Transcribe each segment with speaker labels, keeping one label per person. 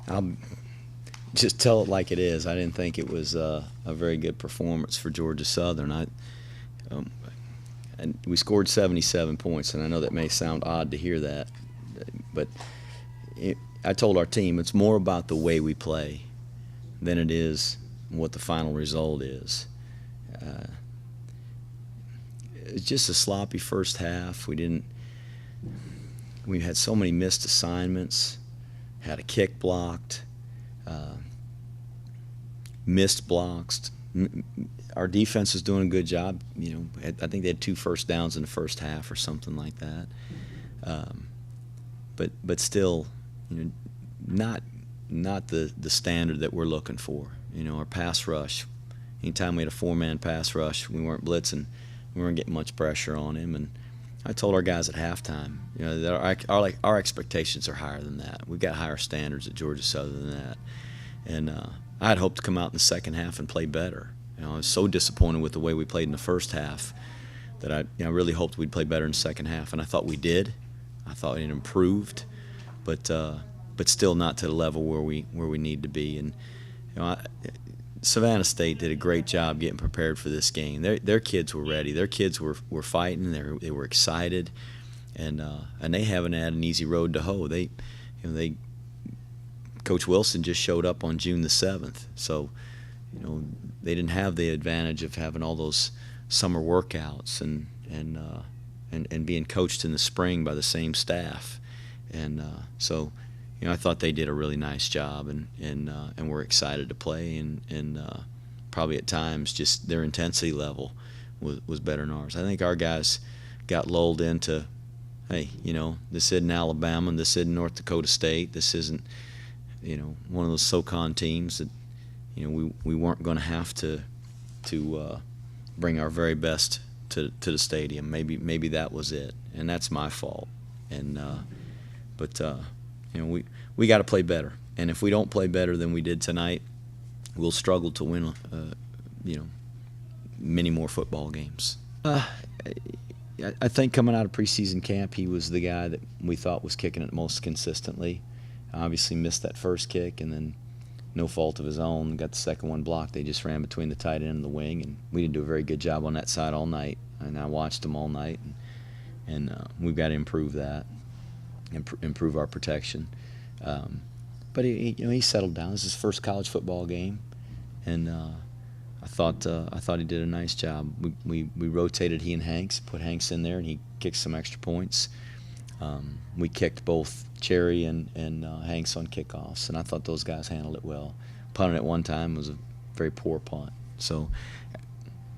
Speaker 1: I'll just tell it like it is. I didn't think it was a very good performance for Georgia Southern. Um, and we scored 77 points, and I know that may sound odd to hear that, but I told our team it's more about the way we play than it is what the final result is. It's just a sloppy first half. We had so many missed assignments, had a kick blocked, missed blocks. Our defense was doing a good job. I think they had 2 first downs in the first half or something like that. But still, not the standard that we're looking for. Our pass rush. Anytime we had a 4-man pass rush, we weren't blitzing. We weren't getting much pressure on him. And I told our guys at halftime, that our expectations are higher than that. We've got higher standards at Georgia Southern than that. And I had hoped to come out in the second half and play better. I was so disappointed with the way we played in the first half that I really hoped we'd play better in the second half, and I thought we did. I thought it improved, but still not to the level where we need to be. And Savannah State did a great job getting prepared for this game. Their kids were ready. Their kids were fighting. They were excited, and they haven't had an easy road to hoe. Coach Wilson just showed up on June the 7th, so they didn't have the advantage of having all those summer workouts and being coached in the spring by the same staff, and so I thought they did a really nice job, and we're excited to play, and probably at times just their intensity level was better than ours. I think our guys got lulled into, hey, this isn't Alabama, this isn't North Dakota State, this isn't one of those SoCon teams that we weren't going to have to bring our very best to the stadium. Maybe that was it, and that's my fault. And we got to play better. And if we don't play better than we did tonight, we'll struggle to win many more football games. I think coming out of preseason camp, he was the guy that we thought was kicking it most consistently. Obviously missed that first kick, and then no fault of his own, got the second one blocked. They just ran between the tight end and the wing, and we didn't do a very good job on that side all night. And I watched them all night, and we've got to improve that, improve our protection. But he settled down. This is his first college football game, and I thought he did a nice job. We rotated he and Hanks, put Hanks in there, and he kicked some extra points. We kicked both Cherry and Hanks on kickoffs, and I thought those guys handled it well. Punting at one time was a very poor punt. So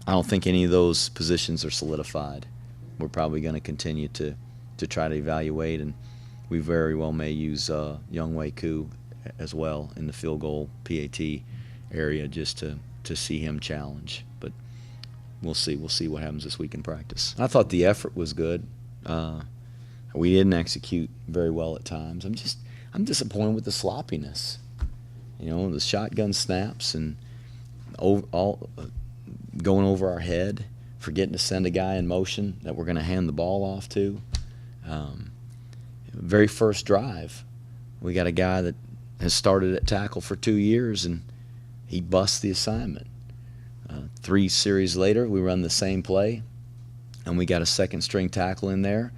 Speaker 1: I don't think any of those positions are solidified. We're probably going to continue to try to evaluate, and we very well may use Younghoe Koo as well in the field goal PAT area just to see him challenge. But we'll see. We'll see what happens this week in practice. I thought the effort was good. We didn't execute very well at times. I'm disappointed with the sloppiness. The shotgun snaps and all going over our head, forgetting to send a guy in motion that we're going to hand the ball off to. Very first drive, we got a guy that has started at tackle for 2 years, and he busts the assignment. 3 series later, we run the same play, and we got a second-string tackle in there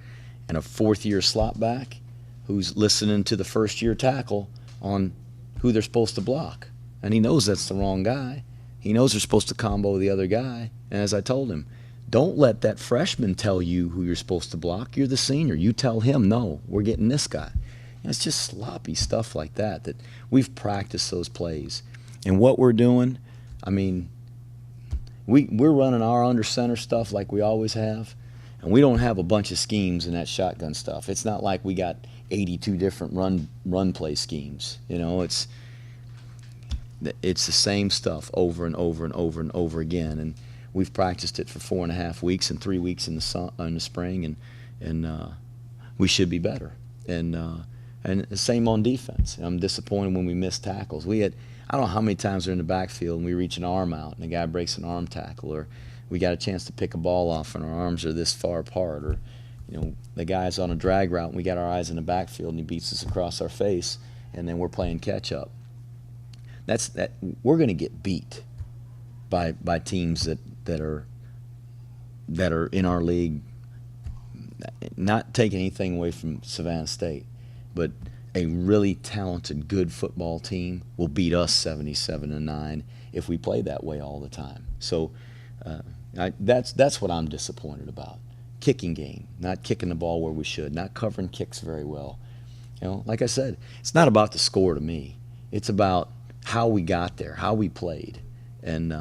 Speaker 1: and a fourth-year slot back who's listening to the first-year tackle on who they're supposed to block. And he knows that's the wrong guy. He knows they're supposed to combo the other guy. And as I told him, don't let that freshman tell you who you're supposed to block. You're the senior. You tell him, no, we're getting this guy. And it's just sloppy stuff like that we've practiced those plays. And what we're doing, we're running our under center stuff like we always have. And we don't have a bunch of schemes in that shotgun stuff. It's not like we got 82 different run play schemes. It's the same stuff over and over and over and over again. And we've practiced it for 4.5 weeks and 3 weeks in the spring, and we should be better. And the same on defense. I'm disappointed when we miss tackles. I don't know how many times we're in the backfield and we reach an arm out and the guy breaks an arm tackle, or we got a chance to pick a ball off and our arms are this far apart, or the guy's on a drag route and we got our eyes in the backfield and he beats us across our face and then we're playing catch up. We're going to get beat by teams that are in our league. Not taking anything away from Savannah State, but a really talented, good football team will beat us 77-9 if we play that way all the time. So that's what I'm disappointed about. Kicking game, not kicking the ball where we should, not covering kicks very well. Like I said, it's not about the score to me. It's about how we got there, how we played, and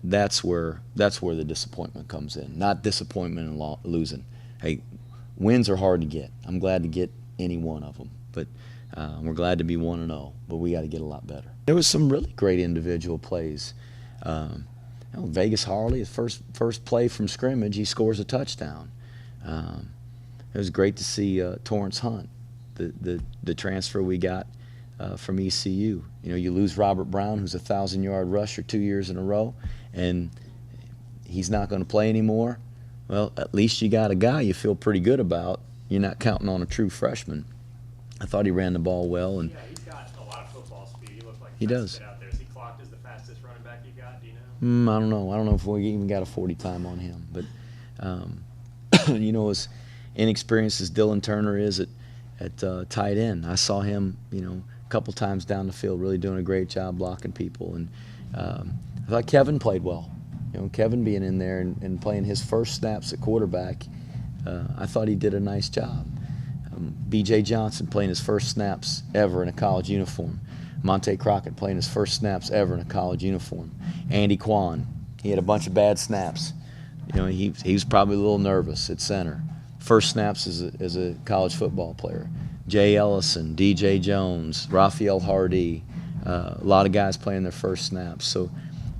Speaker 1: that's where the disappointment comes in. Not disappointment in losing. Hey, wins are hard to get. I'm glad to get any one of them, but we're glad to be 1-0. But we got to get a lot better. There was some really great individual plays. Vegas Harley, his first play from scrimmage, he scores a touchdown. It was great to see Torrance Hunt, the transfer we got from ECU. You lose Robert Brown, who's a 1,000-yard rusher 2 years in a row, and he's not going to play anymore. Well, at least you got a guy you feel pretty good about. You're not counting on a true freshman. I thought he ran the ball well. And
Speaker 2: yeah, he's got a lot of football speed. He looked like
Speaker 1: he does.
Speaker 2: Out there. Is he clocked as the fastest running back you got? Do you know?
Speaker 1: I don't know. I don't know if we even got a 40 time on him. But, as inexperienced as Dylan Turner is at tight end, I saw him, a couple times down the field, really doing a great job blocking people. And I thought Kevin played well. Kevin being in there and playing his first snaps at quarterback, I thought he did a nice job. B.J. Johnson playing his first snaps ever in a college uniform. Monte Crockett playing his first snaps ever in a college uniform. Andy Kwan, he had a bunch of bad snaps. He was probably a little nervous at center. First snaps as a college football player. Jay Ellison, D.J. Jones, Raphael Hardy, a lot of guys playing their first snaps. So,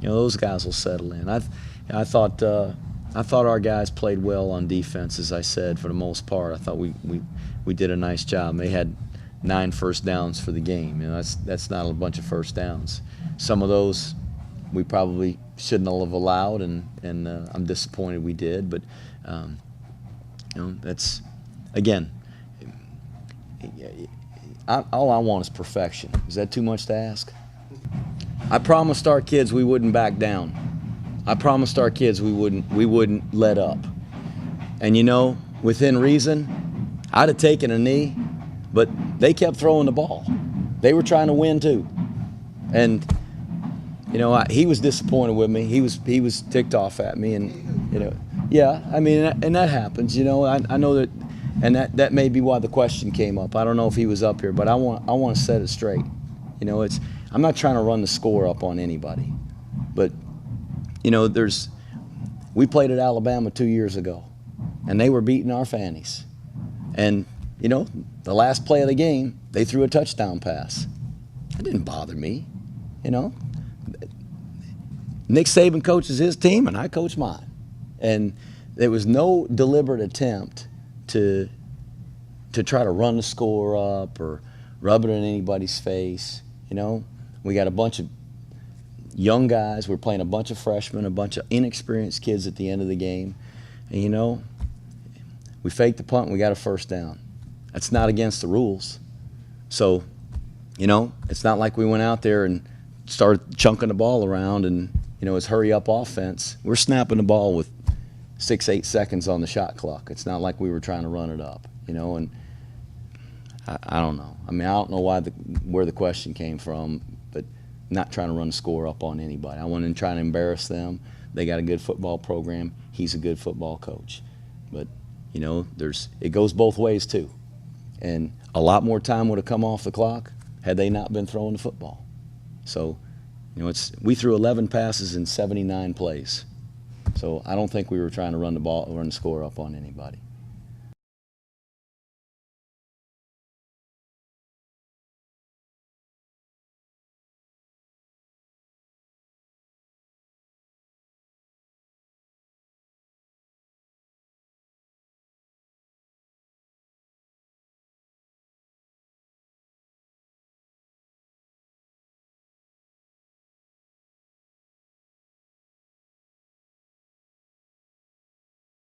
Speaker 1: those guys will settle in. I thought our guys played well on defense, as I said, for the most part. I thought we did a nice job. They had 9 first downs for the game. That's not a bunch of first downs. Some of those we probably shouldn't have allowed, and I'm disappointed we did. But that's, again, all I want is perfection. Is that too much to ask? I promised our kids we wouldn't back down. I promised our kids we wouldn't let up. And within reason, I'd have taken a knee, but they kept throwing the ball. They were trying to win too. And he was disappointed with me. He was ticked off at me, and yeah, I mean, and that happens. I know that, and that may be why the question came up. I don't know if he was up here, but I want to set it straight. I'm not trying to run the score up on anybody, but we played at Alabama 2 years ago, and they were beating our fannies. And the last play of the game, they threw a touchdown pass. That didn't bother me. Nick Saban coaches his team, and I coach mine. And there was no deliberate attempt to try to run the score up or rub it in anybody's face. We got a bunch of young guys. We're playing a bunch of freshmen, a bunch of inexperienced kids at the end of the game. And, we faked the punt and we got a first down. That's not against the rules. So, it's not like we went out there and started chunking the ball around and, it's hurry-up offense. We're snapping the ball with 6-8 seconds on the shot clock. It's not like we were trying to run it up, and I don't know. I mean, I don't know where the question came from, but not trying to run the score up on anybody. I wasn't trying to embarrass them. They got a good football program. He's a good football coach. But, it goes both ways too. And a lot more time would have come off the clock had they not been throwing the football. So, we threw 11 passes in 79 plays. So I don't think we were trying to run the score up on anybody.